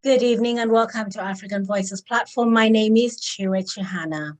Good evening and welcome to African Voices platform. My name is Chiwe Chihana.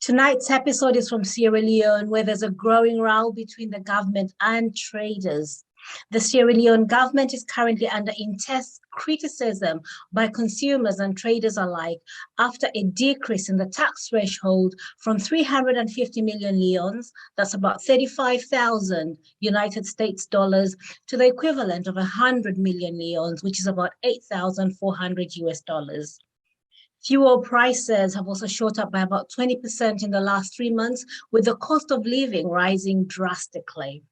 Tonight's episode is from Sierra Leone, where there's a growing row between the government and traders. The Sierra Leone government is currently under intense criticism by consumers and traders alike after a decrease in the tax threshold from 350 million leones, that's about 35,000 United States dollars, to the equivalent of 100 million leones, which is about 8,400 US dollars. Fuel prices have also shot up by about 20% in the last 3 months, with the cost of living rising drastically.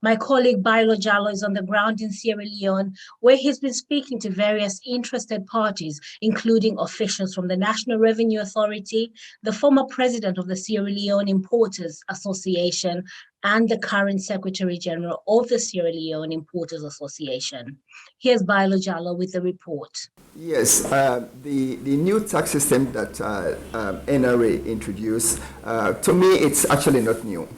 My colleague Baillor Jalloh is on the ground in Sierra Leone, where he's been speaking to various interested parties, including officials from the National Revenue Authority, the former president of the Sierra Leone Importers Association, and the current Secretary General of the Sierra Leone Importers Association. Here's Baillor Jalloh with the report. Yes, the new tax system that NRA introduced, to me, it's actually not new.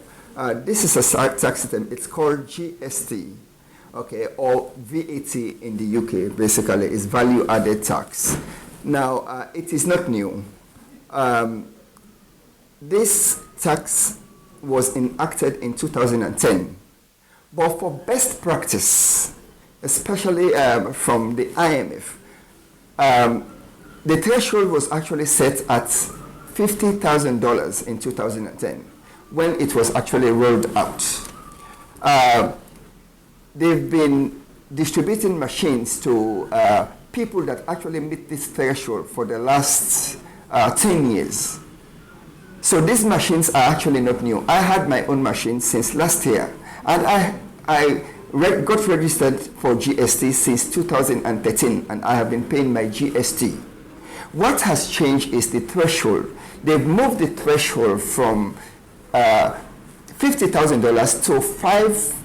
This is a tax system. It's called GST, okay, or VAT in the UK. Basically, is value added tax. Now, it is not new. This tax was enacted in 2010, but for best practice, especially from the IMF, the threshold was actually set at $50,000 in 2010. When it was actually rolled out. They've been distributing machines to people that actually meet this threshold for the last 10 years. So these machines are actually not new. I had my own machine since last year, and I got registered for GST since 2013, and I have been paying my GST. What has changed is the threshold. They've moved the threshold from $50,000 to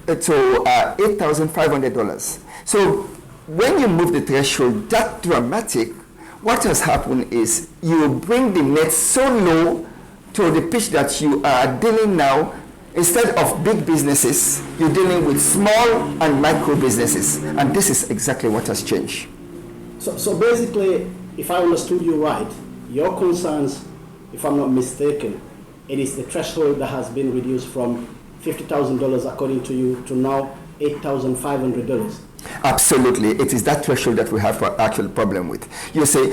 $8,500. So when you move the threshold that dramatic, what has happened is you bring the net so low to the pitch that you are dealing now, instead of big businesses, you're dealing with small and micro businesses. And this is exactly what has changed. So basically, if I understood you right, your concerns, if I'm not mistaken, it is the threshold that has been reduced from $50,000, according to you, to now $8,500. Absolutely. It is that threshold that we have an actual problem with. You see,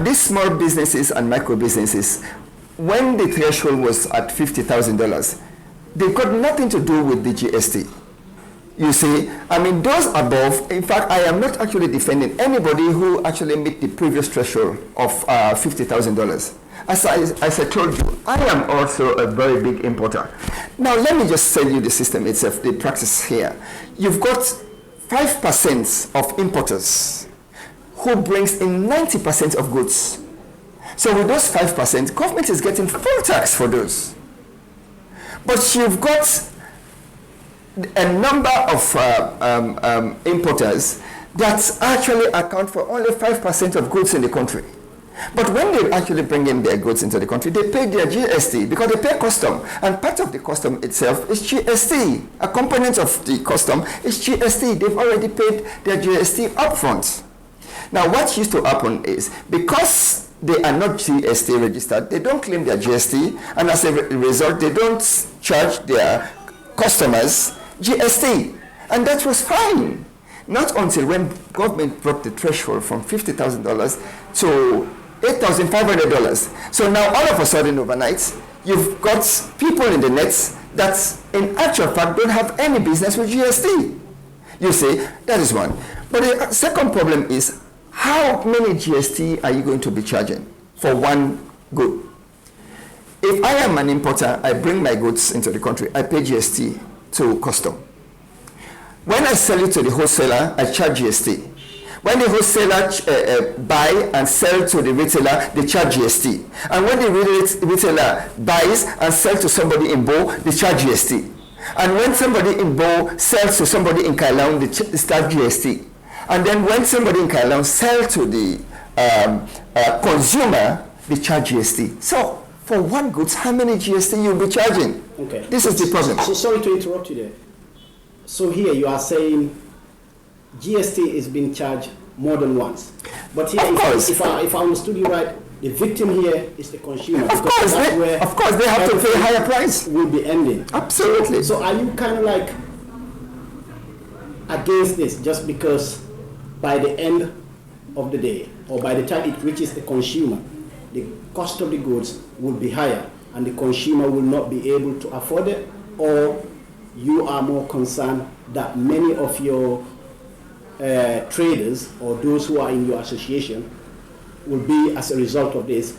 these small businesses and micro businesses, when the threshold was at $50,000, they got nothing to do with the GST. You see, I mean, those above, in fact, I am not actually defending anybody who actually meet the previous threshold of $50,000. As I told you, I am also a very big importer. Now, let me just tell you the system itself, the practice here. You've got 5% of importers who brings in 90% of goods. So with those 5%, government is getting full tax for those. But you've got a number of importers that actually account for only 5% of goods in the country. But when they actually bring in their goods into the country, they pay their GST because they pay custom. And part of the custom itself is GST. A component of the custom is GST. They've already paid their GST upfront. Now, what used to happen is, because they are not GST registered, they don't claim their GST, and as a result, they don't charge their customers GST. And that was fine. Not until when government brought the threshold from $50,000 to $8,500. So now all of a sudden overnight, you've got people in the nets that in actual fact don't have any business with GST. You see, that is one. But the second problem is, how many GST are you going to be charging for one good? If I am an importer, I bring my goods into the country, I pay GST to custom. When I sell it to the wholesaler, I charge GST. When the wholesaler buy and sell to the retailer, they charge GST. And when the retailer buys and sell to somebody in Bo, they charge GST. And when somebody in Bo sells to somebody in Kailong, they start GST. And then when somebody in Kailong sells to the consumer, they charge GST. So for one goods, how many GST you'll be charging? Okay. This is the problem. So sorry to interrupt you there. So here you are saying GST is being charged more than once. But here, if I understood you right, the victim here is the consumer. Of course, they have to pay a higher price. Will be ending. Absolutely. So are you kind of like against this just because by the end of the day, or by the time it reaches the consumer, the cost of the goods will be higher and the consumer will not be able to afford it? Or you are more concerned that many of your traders or those who are in your association will be, as a result of this,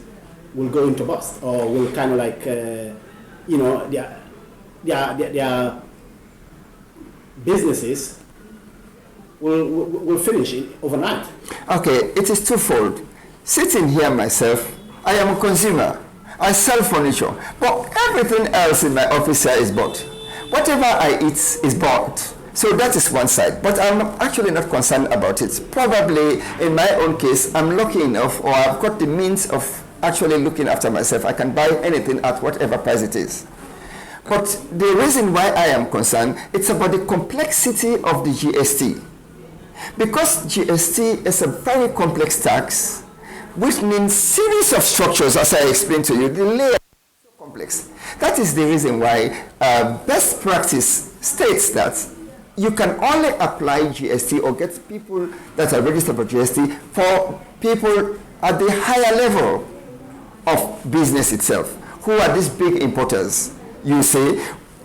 will go into bust, or will kind of like, their businesses will finish overnight? Okay, it is twofold. Sitting here myself, I am a consumer. I sell furniture, but everything else in my office here is bought. Whatever I eat is bought. So that is one side, but I'm actually not concerned about it. Probably in my own case, I'm lucky enough, or I've got the means of actually looking after myself. I can buy anything at whatever price it is. But the reason why I am concerned, it's about the complexity of the GST. Because GST is a very complex tax, which means series of structures, as I explained to you, the layer is so complex. That is the reason why best practice states that you can only apply GST or get people that are registered for GST for people at the higher level of business itself, who are these big importers, you see.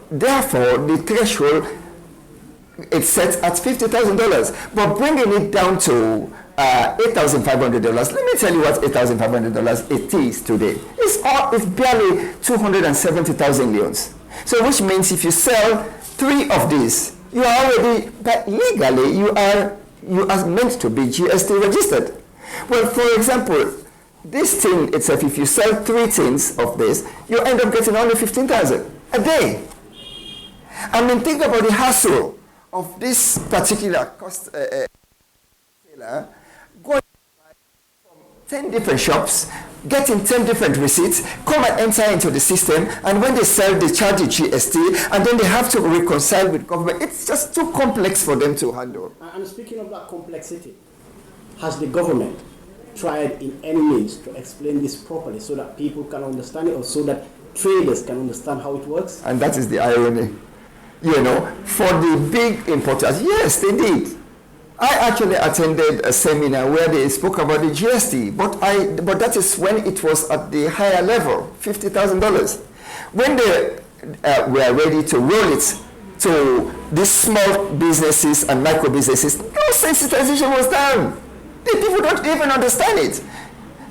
Therefore, the threshold is set at $50,000, but bringing it down to $8,500. Let me tell you what $8,500 it is today. It's barely 270,000 leones. So which means if you sell 3 of these, you are already, but legally, you are meant to be GST registered. Well, for example, this thing itself, if you sell 3 tins of this, you end up getting only 15,000 a day. I mean, think about the hassle of this particular cost seller going from 10 different shops, getting 10 different receipts, come and enter into the system, and when they sell, they charge the GST, and then they have to reconcile with government. It's just too complex for them to handle. And speaking of that complexity, has the government tried in any means to explain this properly so that people can understand it, or so that traders can understand how it works? And that is the irony. You know, for the big importers, yes, they did. I actually attended a seminar where they spoke about the GST, but that is when it was at the higher level, $50,000. When they were ready to roll it to these small businesses and micro businesses, no sensitization was done. The people don't even understand it.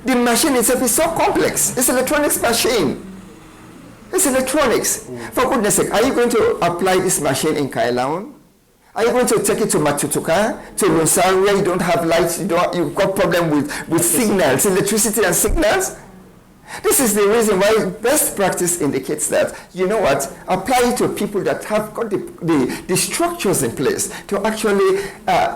The machine itself is so complex. It's an electronics machine. It's electronics. For goodness sake, are you going to apply this machine in Kailaun? Are you going to take it to Matutuka, to Lunsar, where you don't have lights, you've got problem with signals, electricity and signals? This is the reason why best practice indicates that, you know what, apply it to people that have got the structures in place to actually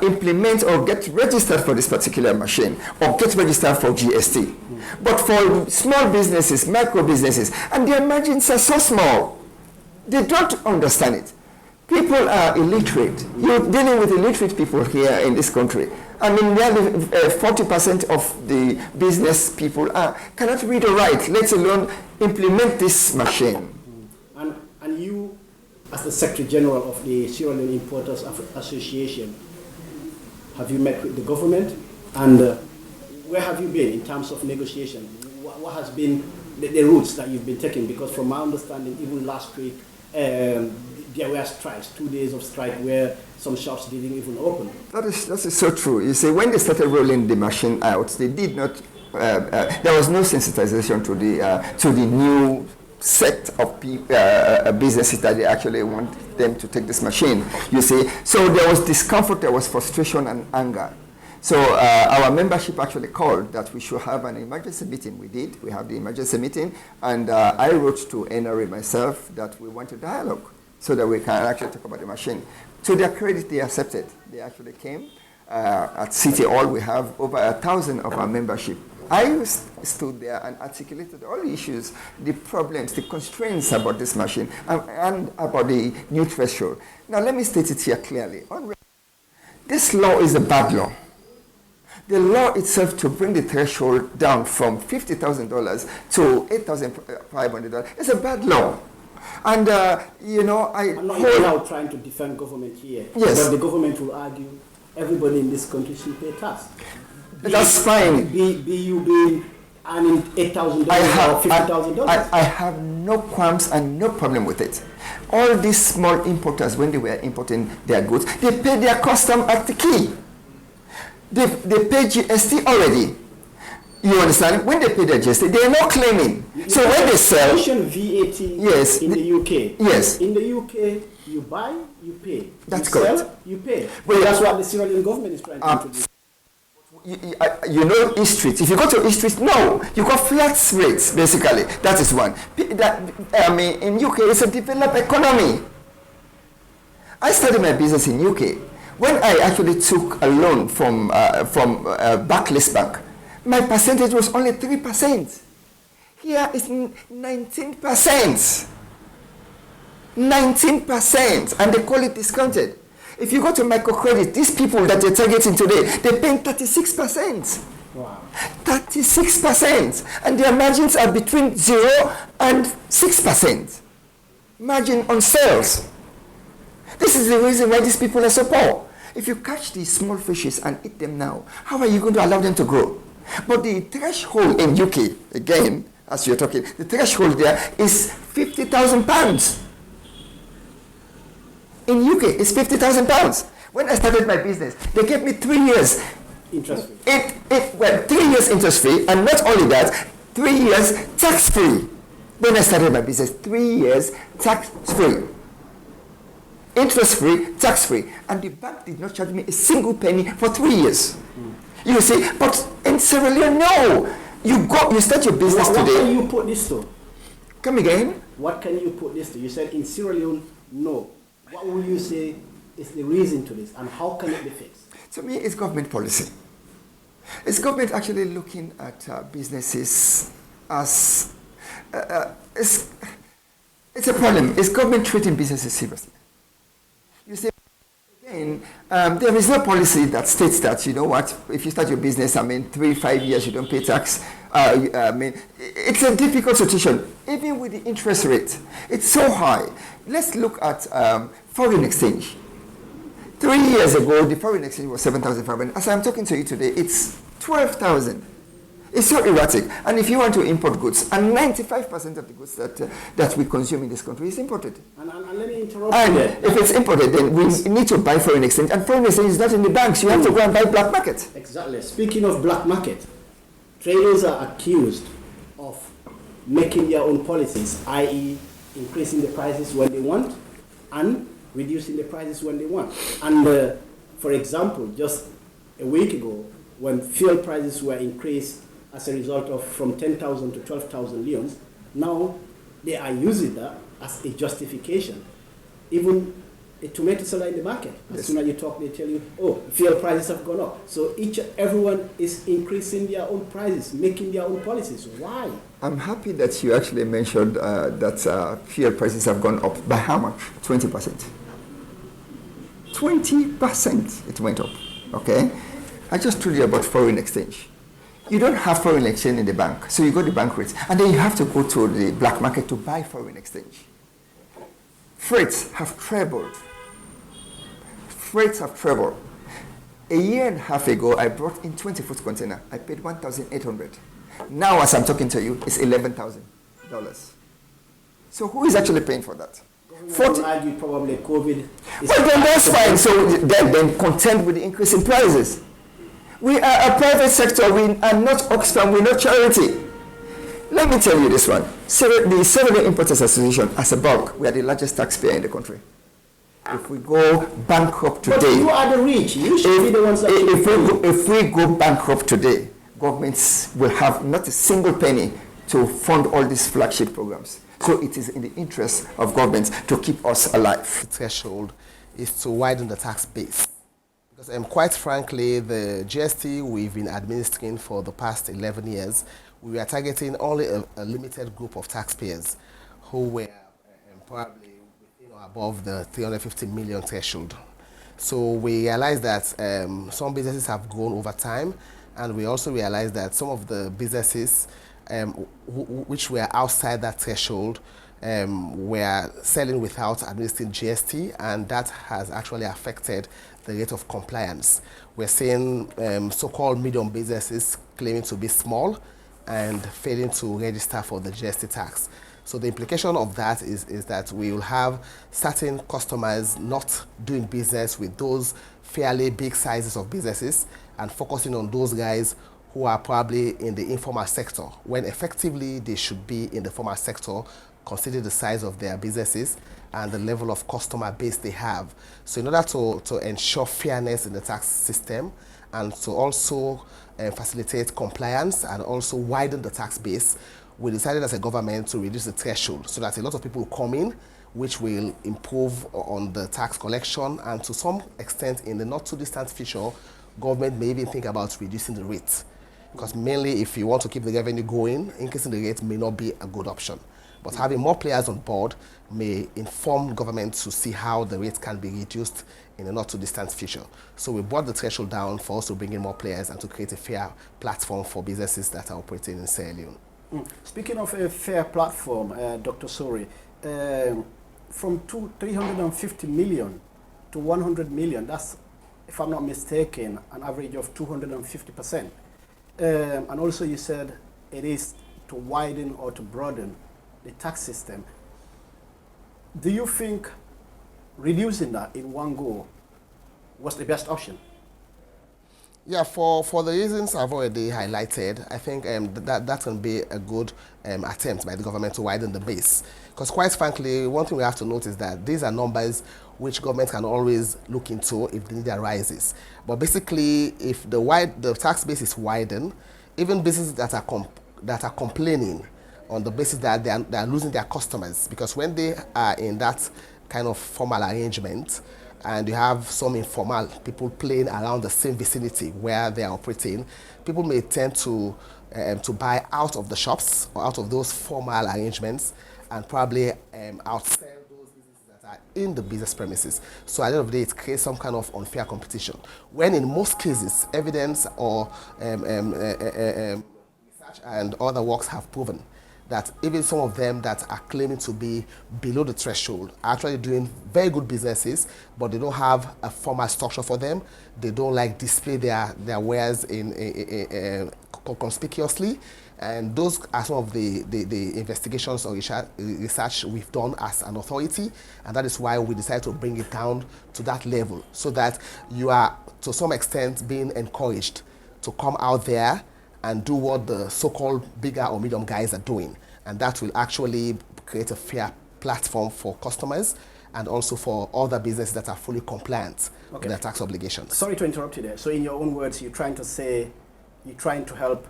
implement or get registered for this particular machine, or get registered for GST. But for small businesses, micro businesses, and their margins are so small, they don't understand it. People are illiterate. You're dealing with illiterate people here in this country. I mean, nearly 40% of the business people cannot read or write, let alone implement this machine. And you, as the Secretary General of the Sierra Leone Importers Association, have you met with the government? And where have you been in terms of negotiation? What has been the routes that you've been taking? Because from my understanding, even last week, there were strikes, 2 days of strike where some shops didn't even open. That is so true. You see, when they started rolling the machine out, they did not, there was no sensitization to the new set of businesses that they actually want them to take this machine, you see. So there was discomfort, there was frustration and anger. So our membership actually called that we should have an emergency meeting. We did. We have the emergency meeting, and I wrote to NRA myself that we want a dialogue so that we can actually talk about the machine. To their credit, they accepted. They actually came. At City Hall, we have over 1,000 of our membership. I stood there and articulated all the issues, the problems, the constraints about this machine, and about the new threshold. Now, let me state it here clearly. This law is a bad law. the law itself to bring the threshold down from $50,000 to $8,500 is a bad law. And, I'm not now trying to defend government here. Yes. But the government will argue everybody in this country should pay tax. That's fine. Be you being earning $8,000 or $50,000. I have no qualms and no problem with it. All these small importers, when they were importing their goods, they pay their custom at the key. They pay GST already. You understand? When they pay their GST, they are not claiming. So when they sell, VAT. Yes, in the UK. Yes. In the UK, you buy, you pay. That's you correct. Sell, you pay. Well, that's what the Sierra Leone government is trying to introduce. You know East Street. If you go to East Street, no, you got flat rates basically. That is one. In UK, it's a developed economy. I started my business in UK. When I actually took a loan from Barclays Bank, my percentage was only 3%. Here it's 19%. 19%, and they call it discounted. If you go to microcredit, these people that you're targeting today, they're paying 36%. Wow. 36%. And their margins are between 0 and 6%. Margin on sales. This is the reason why these people are so poor. If you catch these small fishes and eat them now, how are you going to allow them to grow? But the threshold in UK, again, as you're talking, the threshold there is £50,000. In UK, it's £50,000. When I started my business, they gave me 3 years. Interest free. 3 years interest free, and not only that, 3 years tax free. When I started my business, 3 years tax free. Interest free, tax free. And the bank did not charge me a single penny for 3 years. You see, but in Sierra Leone, no. You start your business today. What can you put this to? Come again? What can you put this to? You said in Sierra Leone, no. What will you say is the reason to this, and how can it be fixed? To me, it's government policy. It's government actually looking at businesses as it's a problem. It's government treating businesses seriously. You see, again, there is no policy that states that, you know what, if you start your business, 3-5 years you don't pay tax. It's a difficult situation, even with the interest rate. It's so high. Let's look at foreign exchange. 3 years ago, the foreign exchange was 7,500. As I'm talking to you today, it's 12,000. It's so erratic. And if you want to import goods, and 95% of the goods that we consume in this country is imported. And let me interrupt and you there. If it's imported, then we need to buy foreign exchange. And foreign exchange is not in the banks. You have to go and buy black market. Exactly. Speaking of black market, traders are accused of making their own policies, i.e. increasing the prices when they want and reducing the prices when they want. And for example, just a week ago, when fuel prices were increased as a result of from 10,000 to 12,000 leons, now they are using that as a justification. Even a tomato seller in the market, as soon as you talk, they tell you, oh, fuel prices have gone up. So everyone is increasing their own prices, making their own policies. Why? I'm happy that you actually mentioned that fuel prices have gone up. By how much? 20%. 20% it went up, okay? I just told you about foreign exchange. You don't have foreign exchange in the bank, so you go to bank rates, and then you have to go to the black market to buy foreign exchange. Freights have trebled. Freights have trebled. A year and a half ago, I brought in 20-foot container. I paid $1,800. Now, as I'm talking to you, it's $11,000. So who is actually paying for that? 40. Argue probably COVID. Well, then that's fine. So then contend with the increase in prices. We are a private sector. We are not Oxfam. We're not charity. Let me tell you this one. The Sierra Leone Importers Association, as a bulk, we are the largest taxpayer in the country. If we go bankrupt today... But you are the rich. You should be the ones that... If we go bankrupt today, governments will have not a single penny to fund all these flagship programs. So it is in the interest of governments to keep us alive. The threshold is to widen the tax base. Because quite frankly, the GST we've been administering for the past 11 years, we were targeting only a limited group of taxpayers who were probably above the 350 million threshold. So we realized that some businesses have grown over time, And we also realized that some of the businesses which were outside that threshold were selling without administering GST, and that has actually affected the rate of compliance. We're seeing so-called medium businesses claiming to be small and failing to register for the GST tax. So the implication of that is that we will have certain customers not doing business with those fairly big sizes of businesses and focusing on those guys who are probably in the informal sector, when effectively they should be in the formal sector, considering the size of their businesses and the level of customer base they have. So in order to ensure fairness in the tax system and to also facilitate compliance and also widen the tax base, we decided as a government to reduce the threshold so that a lot of people come in, which will improve on the tax collection, and to some extent in the not too distant future, government may even think about reducing the rate. Because mainly if you want to keep the revenue going, increasing the rate may not be a good option. But having more players on board may inform government to see how the rate can be reduced in a not too distant future. So we brought the threshold down for us to bring in more players and to create a fair platform for businesses that are operating in Sierra Leone. Speaking of a fair platform, Dr. Sori, from 350 million to 100 million, that's, if I'm not mistaken, an average of 250%. And also you said it is to widen or to broaden the tax system. Do you think reducing that in one go was the best option? Yeah, for the reasons I've already highlighted, I think that can be a good attempt by the government to widen the base. Because quite frankly, one thing we have to note is that these are numbers which government can always look into if the need arises. But basically, if the tax base is widened, even businesses that are complaining on the basis that they are losing their customers, because when they are in that kind of formal arrangement, and you have some informal people playing around the same vicinity where they are operating, people may tend to buy out of the shops or out of those formal arrangements and probably outsell those businesses that are in the business premises. So at the end of the day, it creates some kind of unfair competition. When in most cases, evidence or research and other works have proven that even some of them that are claiming to be below the threshold are actually doing very good businesses, but they don't have a formal structure for them. They don't like display their wares conspicuously. And those are some of the investigations or research we've done as an authority, and that is why we decided to bring it down to that level, so that you are to some extent being encouraged to come out there and do what the so-called bigger or medium guys are doing. And that will actually create a fair platform for customers and also for other businesses that are fully compliant with their tax obligations. Sorry to interrupt you there. So in your own words, you're trying to say, you're trying to help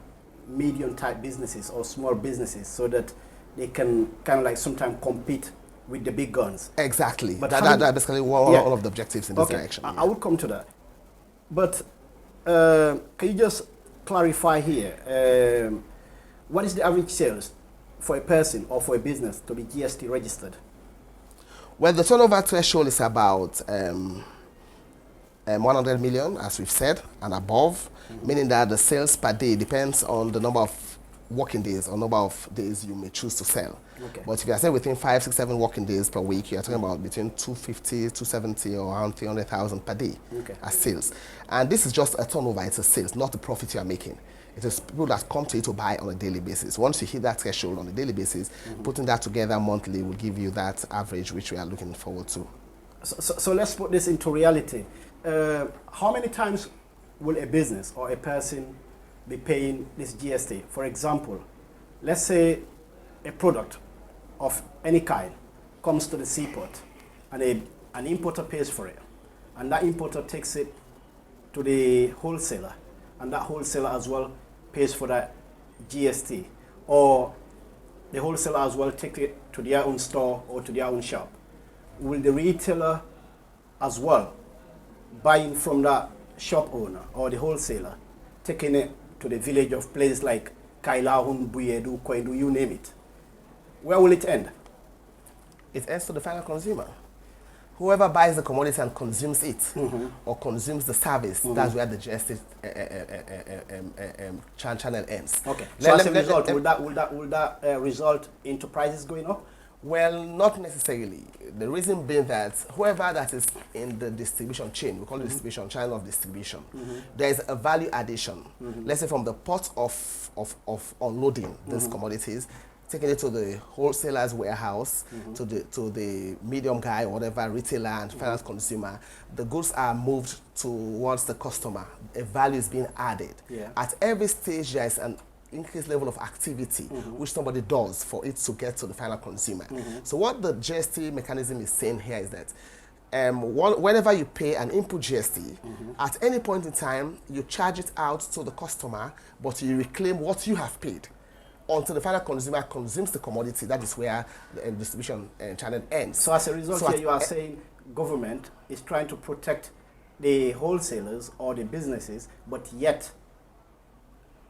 medium-type businesses or small businesses so that they can kind of like sometimes compete with the big guns. Exactly. But that's basically one of the objectives in this direction. I would come to that. But can you just clarify here, what is the average sales for a person or for a business to be GST registered? Well, the turnover threshold is about 100 million, as we've said, and above, meaning that the sales per day depends on the number of working days or number of days you may choose to sell. Okay. But if you are saying within 5, 6, 7 working days per week, you're talking about between 250, 270 or around 300,000 per day as sales. And this is just a turnover, it's a sales, not the profit you are making. It is people that come to you to buy on a daily basis. Once you hit that threshold on a daily basis, putting that together monthly will give you that average which we are looking forward to. So let's put this into reality. How many times will a business or a person be paying this GST? For example, let's say a product of any kind comes to the seaport and an importer pays for it, and that importer takes it to the wholesaler, and that wholesaler as well pays for that GST, or the wholesaler as well take it to their own store or to their own shop. Will the retailer as well, buying from that shop owner or the wholesaler, taking it to the village of places like Kailahun, Buyedu, Kwendu, you name it, where will it end? It ends to the final consumer, whoever buys the commodity and consumes it or consumes the service, that's where the GST channel ends. Okay. So as a result, will that result into prices going up? Well, not necessarily. The reason being that whoever that is in the distribution chain, we call it distribution, channel of distribution, there is a value addition. Let's say from the port of unloading these commodities, taking it to the wholesaler's warehouse, to the medium guy, or whatever, retailer and final consumer, the goods are moved towards the customer. A value is being added. Yeah. At every stage, there is an increased level of activity which somebody does for it to get to the final consumer. So what the GST mechanism is saying here is that whenever you pay an input GST, at any point in time, you charge it out to the customer, but you reclaim what you have paid until the final consumer consumes the commodity. That is where the distribution channel ends. So as a result here, you are saying government is trying to protect the wholesalers or the businesses, but yet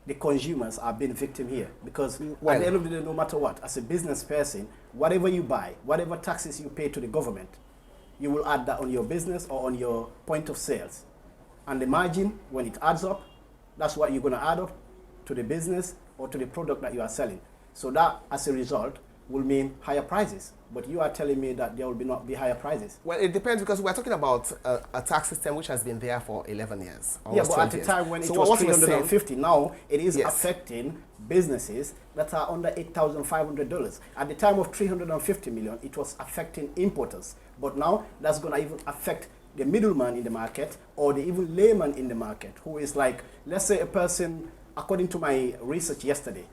the consumers are being victim here, because at the end of the day, no matter what, as a business person, whatever you buy, whatever taxes you pay to the government, you will add that on your business or on your point of sales. And the margin, when it adds up, that's what you're going to add up to the business or to the product that you are selling. So that, as a result, will mean higher prices. But you are telling me that there will not be higher prices. Well, it depends, because we're talking about a tax system which has been there for 11 years. Yeah, but at the time when it was 350, now it is affecting businesses that are under $8,500. At the time of 350 million, it was affecting importers. But now that's going to even affect the middleman in the market, or the even layman in the market, who is like, let's say a person, according to my research yesterday,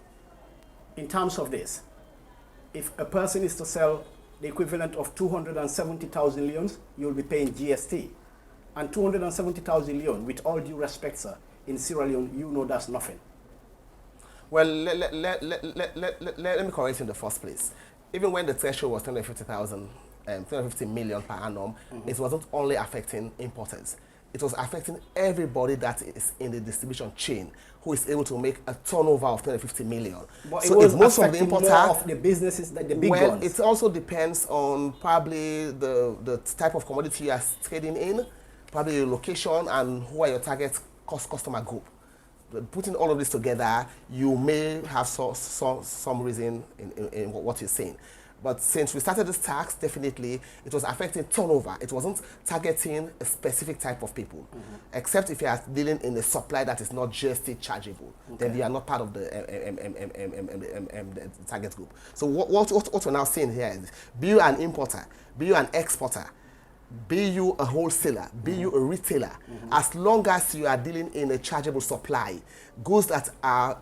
in terms of this, if a person is to sell the equivalent of 270,000 leones, you'll be paying GST. And 270,000 leones, with all due respect, sir, in Sierra Leone, you know that's nothing. Well, let me correct you in the first place. Even when the threshold was 350 million per annum, it wasn't only affecting importers. It was affecting everybody that is in the distribution chain who is able to make a turnover of 250 million. But so it was most of the more of the businesses, that the big ones. It also depends on probably the type of commodity you are trading in, probably your location, and who are your target customer group. Putting all of this together, you may have some reason in what you're saying. But since we started this tax, definitely it was affecting turnover. It wasn't targeting a specific type of people, except if you are dealing in a supply that is not GST chargeable. Then you are not part of the target group. So what we're now saying here is, be you an importer, be you an exporter, be you a wholesaler, be you a retailer, as long as you are dealing in a chargeable supply, goods that are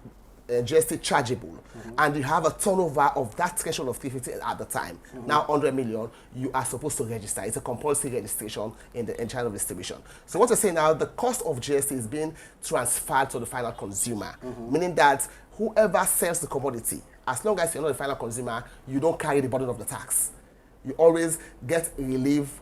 GST chargeable, and you have a turnover of that threshold of 350 at the time, now 100 million, you are supposed to register. It's a compulsory registration in the channel of distribution. So what we're saying now, the cost of GST is being transferred to the final consumer, meaning that whoever sells the commodity, as long as you're not the final consumer, you don't carry the burden of the tax. You always get relief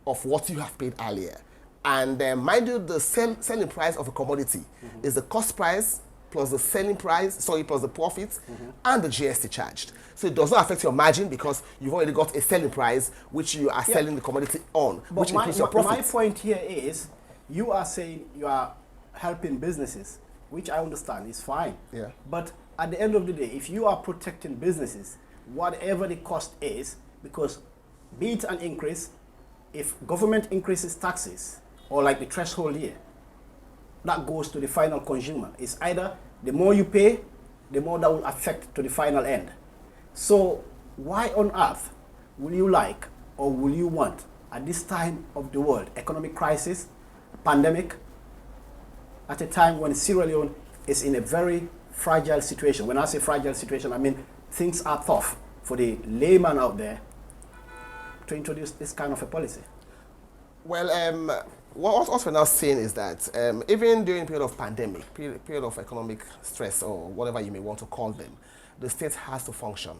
of what you have paid earlier. And mind you, the selling price of a commodity is the cost price plus the selling price, plus the profits, and the GST charged. So it does not affect your margin, because you've already got a selling price which you are selling the commodity on, but which increases your profit. My point here is, you are saying you are helping businesses, which I understand is fine. Yeah. But at the end of the day, if you are protecting businesses, whatever the cost is, because be it an increase, if government increases taxes, or like the threshold here, that goes to the final consumer. It's either the more you pay, the more that will affect to the final end. So why on earth will you like, or will you want, at this time of the world, economic crisis, pandemic, at a time when Sierra Leone is in a very fragile situation? When I say fragile situation, I mean things are tough for the layman out there, to introduce this kind of a policy. Well, what we're now saying is that even during period of pandemic, period of economic stress, or whatever you may want to call them, the state has to function.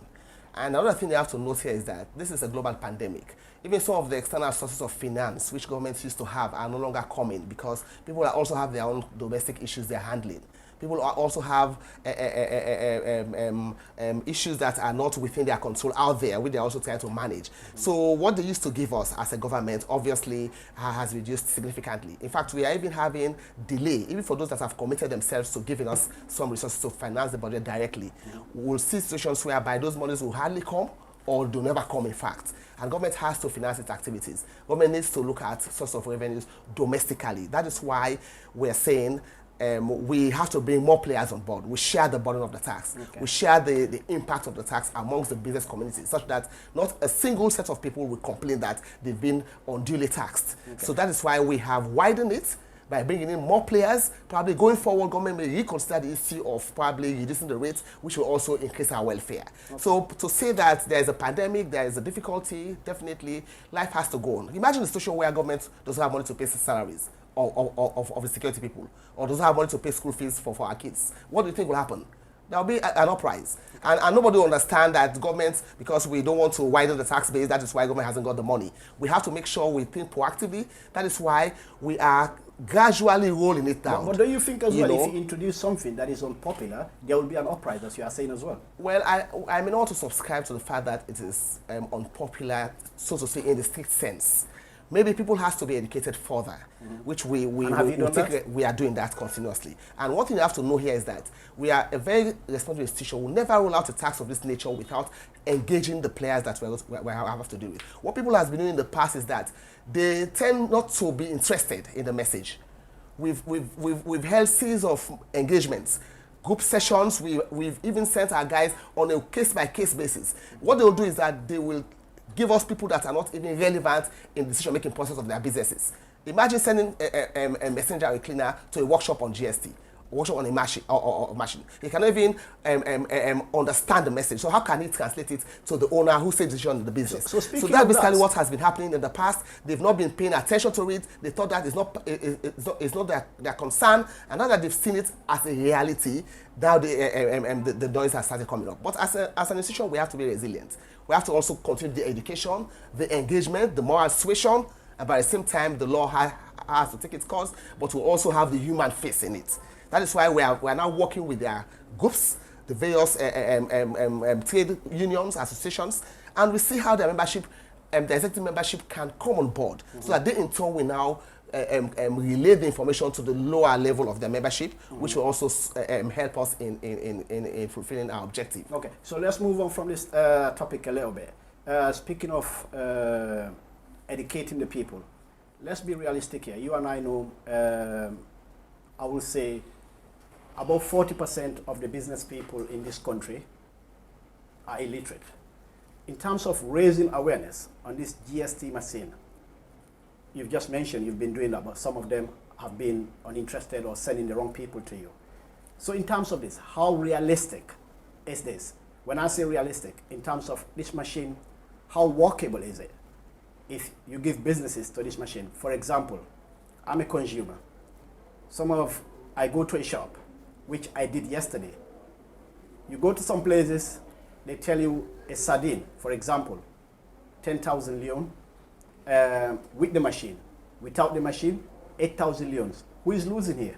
And another thing you have to note here is that this is a global pandemic. Even some of the external sources of finance which governments used to have are no longer coming, because people also have their own domestic issues they're handling. People also have issues that are not within their control out there, which they're also trying to manage. So what they used to give us as a government obviously has reduced significantly. In fact, we are even having delay, even for those that have committed themselves to giving us some resources to finance the budget directly. We'll see situations whereby those monies will hardly come or do never come, in fact. And government has to finance its activities. Government needs to look at source of revenues domestically. That is why we're saying we have to bring more players on board. We share the burden of the tax. Okay. We share the impact of the tax amongst the business community, such that not a single set of people will complain that they've been unduly taxed. Okay. So that is why we have widened it by bringing in more players. Probably going forward, government may reconsider the issue of probably reducing the rates, which will also increase our welfare. Okay. So to say that there is a pandemic, there is a difficulty, definitely life has to go on. Imagine a situation where government doesn't have money to pay salaries of the security people, or doesn't have money to pay school fees for our kids. What do you think will happen? There will be an uprise. And nobody will understand that government, because we don't want to widen the tax base, that is why government hasn't got the money. We have to make sure we think proactively. That is why we are gradually rolling it down. But don't you think as well, if you introduce something that is unpopular, there will be an uprise, as you are saying as well? Well, I may not want to subscribe to the fact that it is unpopular, so to say, in the strict sense. Maybe people have to be educated further, which we are doing that continuously. And one thing you have to know here is that we are a very responsible institution. We'll never roll out a tax of this nature without engaging the players that we have to deal with. What people have been doing in the past is that they tend not to be interested in the message. We've held series of engagements, group sessions. We've even sent our guys on a case-by-case basis. What they'll do is that they will give us people that are not even relevant in the decision-making process of their businesses. Imagine sending a messenger or a cleaner to a workshop on GST, a workshop on a machine, or machine. He cannot even understand the message. So how can he translate it to the owner who takes decision in the business? So that's basically what has been happening in the past. They've not been paying attention to it. They thought that it's not their concern. And now that they've seen it as a reality, now the noise has started coming up. But as an institution, we have to be resilient. We have to also continue the education, the engagement, the moral suasion, and by the same time, the law has to take its course, but we also have the human face in it. That is why we are now working with their groups, the various trade unions, associations, and we see how their membership, the executive membership can come on board, so that they in turn will now relay the information to the lower level of their membership, which will also help us in fulfilling our objective. Okay, so let's move on from this topic a little bit. Speaking of educating the people, let's be realistic here. You and I know, I will say, about 40% of the business people in this country are illiterate. In terms of raising awareness on this GST machine, you've just mentioned you've been doing that, but some of them have been uninterested or sending the wrong people to you. So in terms of this, how realistic is this? When I say realistic, in terms of this machine, how workable is it if you give businesses to this machine? For example, I'm a consumer. I go to a shop, which I did yesterday. You go to some places, they tell you a sardine, for example, 10,000 leon, with the machine. Without the machine, 8,000 leons. Who is losing here?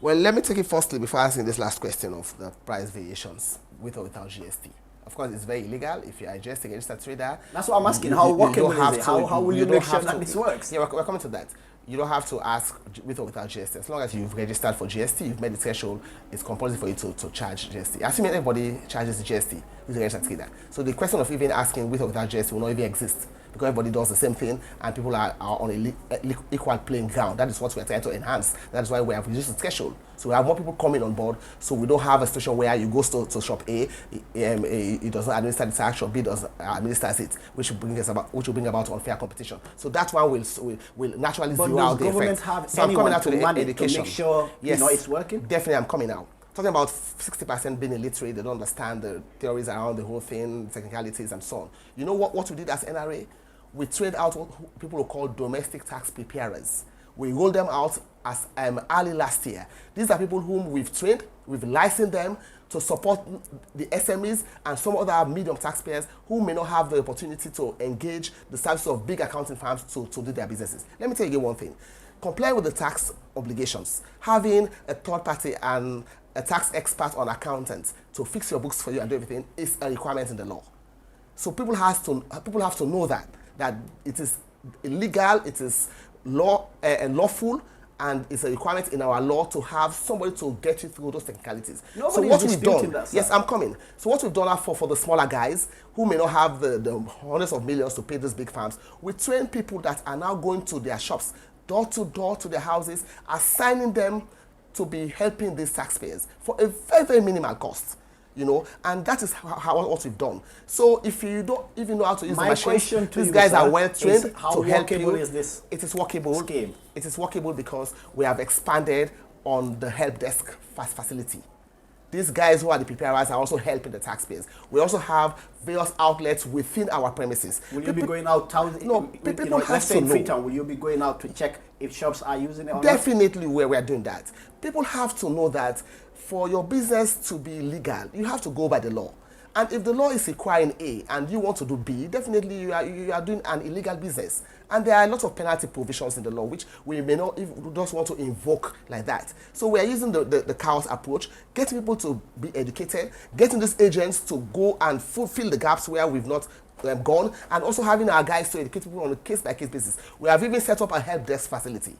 Well, let me take it firstly before answering this last question of the price variations with or without GST. Of course, it's very illegal if you are just a registered trader. That's what I'm asking. How workable is it? How will you make sure that this works? Yeah, we're coming to that. You don't have to ask with or without GST. As long as you've registered for GST, you've met the threshold, it's compulsory for you to charge GST. Assuming everybody charges GST who's a registered trader. So the question of even asking with or without GST will not even exist, because everybody does the same thing and people are on an equal playing ground. That is what we're trying to enhance. That is why we have reduced the threshold. So we have more people coming on board, so we don't have a situation where you go to shop A, it doesn't administer the tax, shop B does administers it, which will bring about unfair competition. So that one will naturally zero out the effect. So I'm coming out to the education. To make sure it's working? Definitely I'm coming out. Talking about 60% being illiterate, they don't understand the theories around the whole thing, technicalities and so on. You know what we did as NRA? We trade out what people will call domestic tax preparers. We rolled them out as early last year. These are people whom we've trained, we've licensed them to support the SMEs and some other medium taxpayers who may not have the opportunity to engage the services of big accounting firms to do their businesses. Let me tell you one thing. Complying with the tax obligations, having a third party and a tax expert or accountant to fix your books for you and do everything is a requirement in the law. So people have to know that it is illegal, it is lawful, and it's a requirement in our law to have somebody to get you through those technicalities. Nobody so what is we've disputing done, that, sir. yes, I'm coming. So what we've done for the smaller guys who may not have the hundreds of millions to pay these big firms, we train people that are now going to their shops, door to their houses, assigning them to be helping these taxpayers for a very, very minimal cost. You know, and that is what we've done. So if you don't even know how to use the machine, these guys are well trained to help you. How workable is this? It is workable. Scheme? It is workable because we have expanded on the help desk facility. These guys who are the preparers are also helping the taxpayers. We also have various outlets within our premises. Will you be going out town? No, people have to know. Freetown, will you be going out to check if shops are using it or not? Definitely, we are doing that. People have to know that for your business to be legal, you have to go by the law. And if the law is requiring A and you want to do B, definitely you are doing an illegal business. And there are a lot of penalty provisions in the law which we may not even just want to invoke like that. So we are using the chaos approach, getting people to be educated, getting these agents to go and fill the gaps where we've not gone, and also having our guys to educate people on a case-by-case basis. We have even set up a help desk facility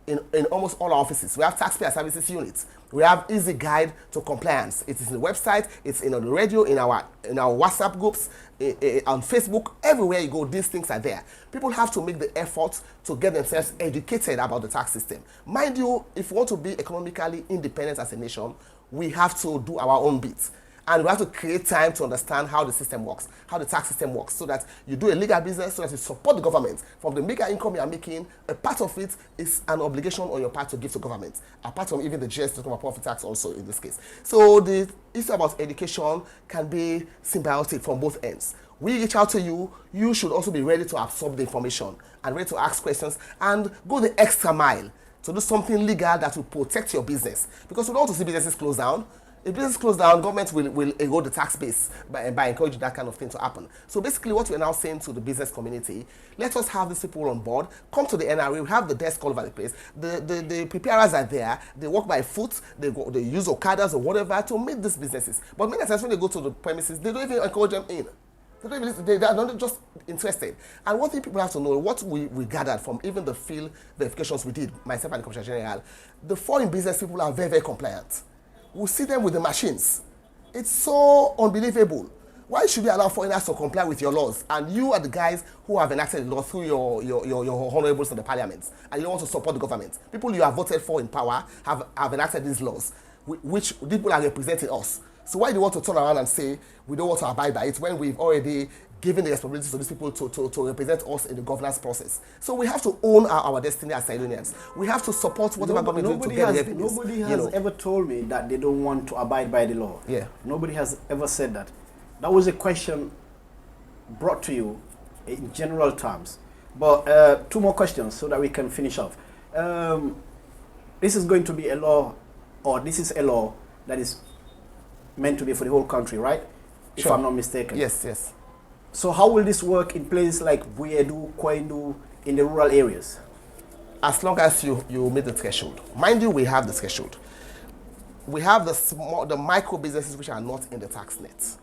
in almost all our offices. We have taxpayer services units. We have easy guide to compliance. It is in the website, it's in on the radio, in our WhatsApp groups, on Facebook, everywhere you go, these things are there. People have to make the effort to get themselves educated about the tax system. Mind you, if we want to be economically independent as a nation, we have to do our own bit. And we have to create time to understand how the system works, how the tax system works, so that you do a legal business, so that you support the government. From the meager income you are making, a part of it is an obligation on your part to give to government, apart from even the GST, profit tax also in this case. So the issue about education can be symbiotic from both ends. We reach out to you, you should also be ready to absorb the information and ready to ask questions and go the extra mile to do something legal that will protect your business. Because we don't want to see businesses close down. If business close down, government will erode the tax base by encouraging that kind of thing to happen. So basically what we're now saying to the business community, let us have these people on board, come to the NRA, we have the desk all over the place. The preparers are there, they work by foot, they use Okadas or whatever to meet these businesses. But many times when they go to the premises, they don't even encourage them in. They are not just interested. And one thing people have to know, what we gathered from even the field verifications we did, myself and the Commissioner General, the foreign business people are very, very compliant. We see them with the machines. It's so unbelievable. Why should you allow foreigners to comply with your laws? And you are the guys who have enacted the law through your honorables in the parliament, and you want to support the government. People you have voted for in power have enacted these laws, which people are representing us. So why do you want to turn around and say we don't want to abide by it when we've already given the responsibility to these people to represent us in the governance process? So we have to own our destiny as Sierra Leoneans. We have to support whatever government is to get the revenues. Nobody has ever told me that they don't want to abide by the law. Yeah. Nobody has ever said that. That was a question brought to you in general terms. But two more questions so that we can finish off. This is going to be a law, or this is a law that is meant to be for the whole country, right? If I'm not mistaken. Yes, yes. So how will this work in places like Buyedu, Koindu, in the rural areas? As long as you meet the threshold. Mind you, we have the threshold. We have the micro businesses which are not in the tax net.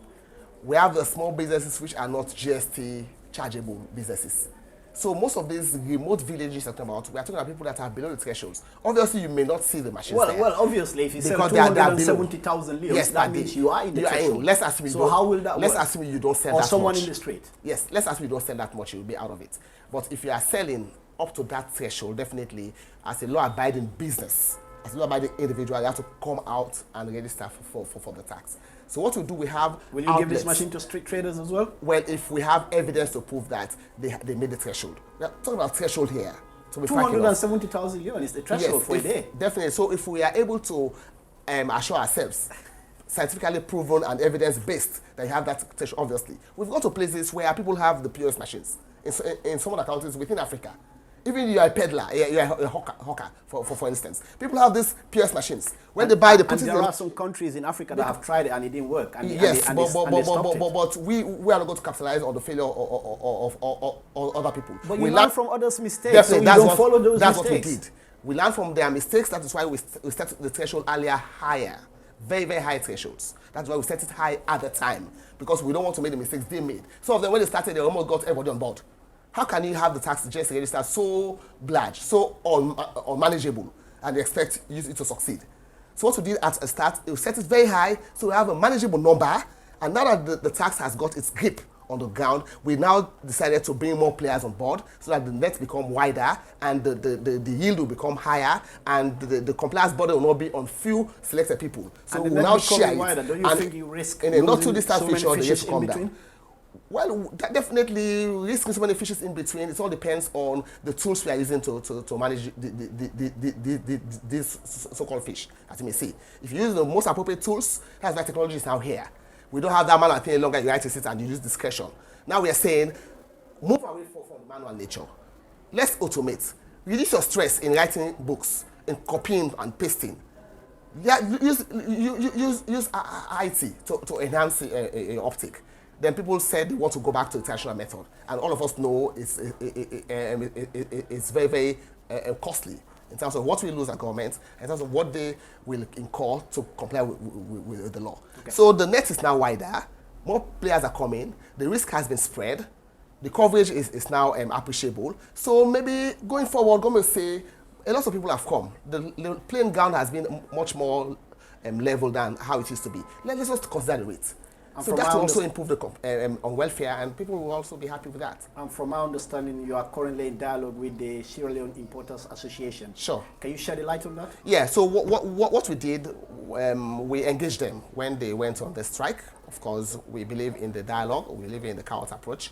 We have the small businesses which are not GST chargeable businesses. So most of these remote villages talking about, we are talking about people that are below the thresholds. Obviously, you may not see the machines there. Well, obviously, if you sell 270,000 litres, yes, that means you are in the threshold. Let's assume so how will that work? Let's assume you don't sell that much. Or someone in the street. Yes, let's assume you don't sell that much, you'll be out of it. But if you are selling up to that threshold, definitely, as a law-abiding business, as a law-abiding individual, you have to come out and register for the tax. So what we do, we have Will you give this machine to street traders as well? Well, if we have evidence to prove that they made the threshold. We're talking about threshold here. 270,000 yuan is the threshold for a day. Definitely. So if we are able to assure ourselves, scientifically proven and evidence-based, that you have that threshold, obviously. We've gone to places where people have the POS machines. In some of the countries within Africa, Even you're a peddler, you're a hawker for instance. People have these POS machines. When they buy, they put it in. There are some countries in Africa that have tried it and it didn't work. And Yes, and but we are not going to capitalize on the failure of other people. But we learn from others' mistakes, so we that's don't follow those that's mistakes. What we did. We learned from their mistakes. That is why we set the threshold earlier higher. Very, very high thresholds. That's why we set it high at the time. Because we don't want to make the mistakes they made. Some of them, when they started, they almost got everybody on board. How can you have the tax GST register so large, so unmanageable, and expect you to succeed? So what we did at a start, we set it very high, so we have a manageable number, and now that the tax has got its grip on the ground, we now decided to bring more players on board so that the net become wider and the yield will become higher and the compliance body will not be on few selected people. So we will now share it. Wider, don't you think you risk in a not too distant so future, the yield to come between? down? Well, definitely risking so many fishes in between. It all depends on the tools we are using to manage these so-called fish, as you may see. If you use the most appropriate tools, that's why technology is now here. We don't have that manual thing any longer. You write it and you use discretion. Now we are saying, move away from the manual nature. Let's automate. Reduce your stress in writing books, in copying and pasting. Yeah, use IT to enhance your optic. Then people said they want to go back to the traditional method, and all of us know it's very, very costly in terms of what we lose as government, in terms of what they will incur to comply with the law. Okay. So the net is now wider, more players are coming, the risk has been spread, the coverage is now appreciable. So maybe going forward, government will say, a lot of people have come. The playing ground has been much more level than how it used to be. Let's just consider the rate. So that will also improve the on welfare, and people will also be happy with that. And from my understanding, you are currently in dialogue with the Sierra Leone Importers Association. Sure. Can you shed a light on that? Yeah, so what we did, we engaged them when they went on the strike. Of course, we believe in the dialogue, we believe in the CAOT approach.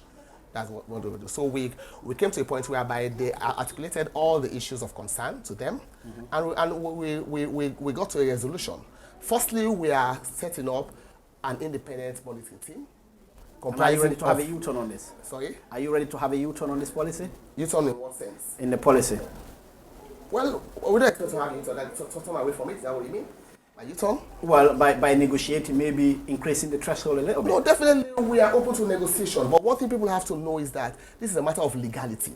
That's what we do. So we came to a point whereby they articulated all the issues of concern to them, and we got to a resolution. Firstly, we are setting up an independent monitoring team. Are you ready to have a U-turn on this? Sorry? Are you ready to have a U-turn on this policy? U-turn in what sense? In the policy. Well, we don't expect to have a U-turn, like turn away from it, is that what you mean? By U-turn? Well, by negotiating, maybe increasing the threshold a little bit. No, definitely we are open to negotiation, but one thing people have to know is that this is a matter of legality.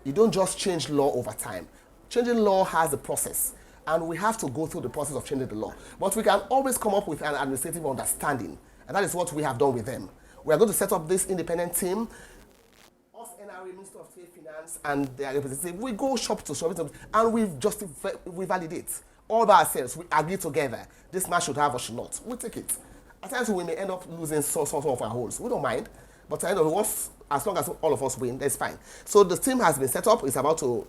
You don't just change law over time. Changing law has a process, and we have to go through the process of changing the law. But we can always come up with an administrative understanding, and that is what we have done with them. We are going to set up this independent team. Us, NRA, Minister of Trade, Finance, and their representative, we go shop to shop, and we validate all by ourselves. We agree together. This man should have or should not. We take it. At times we may end up losing some of our holes. We don't mind, but at the end of the day, as long as all of us win, that's fine. So the team has been set up. It's about to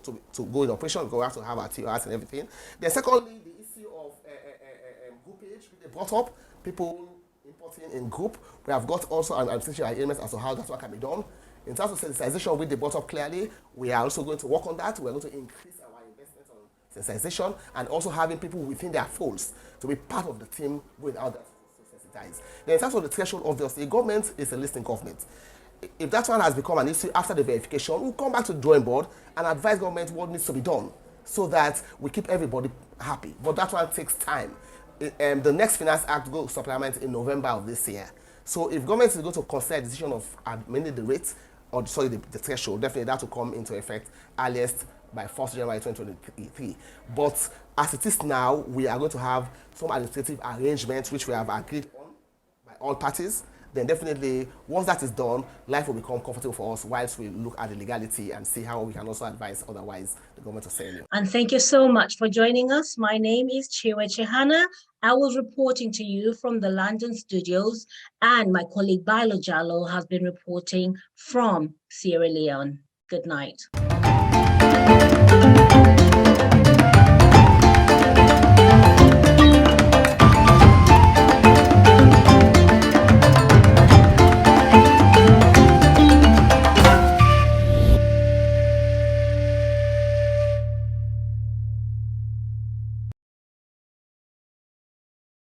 go in operation. We have to have our TORs and everything. Then secondly, the issue of groupage, they brought up people importing in group. We have got also an administration agreement as to how that can be done. In terms of sensitization, which they brought up clearly, we are also going to work on that. We are going to increase our investment on sensitization and also having people within their folds to be part of the team without that to sensitize. Then in terms of the threshold, obviously, government is a listing government. If that one has become an issue after the verification, we'll come back to the drawing board and advise government what needs to be done so that we keep everybody happy. But that one takes time. The next Finance Act will supplement in November of this year. So if government is going to consider a decision of amending the rate, or sorry, the threshold, definitely that will come into effect earliest by 1st January 2023. But as it is now, we are going to have some administrative arrangements which we have agreed on by all parties. Then definitely, once that is done, life will become comfortable for us whilst we look at the legality and see how we can also advise otherwise the government of Sierra Leone. And thank you so much for joining us. My name is Chiwechi. I was reporting to you from the London studios, and my colleague Baillor Jalloh has been reporting from Sierra Leone. Good night.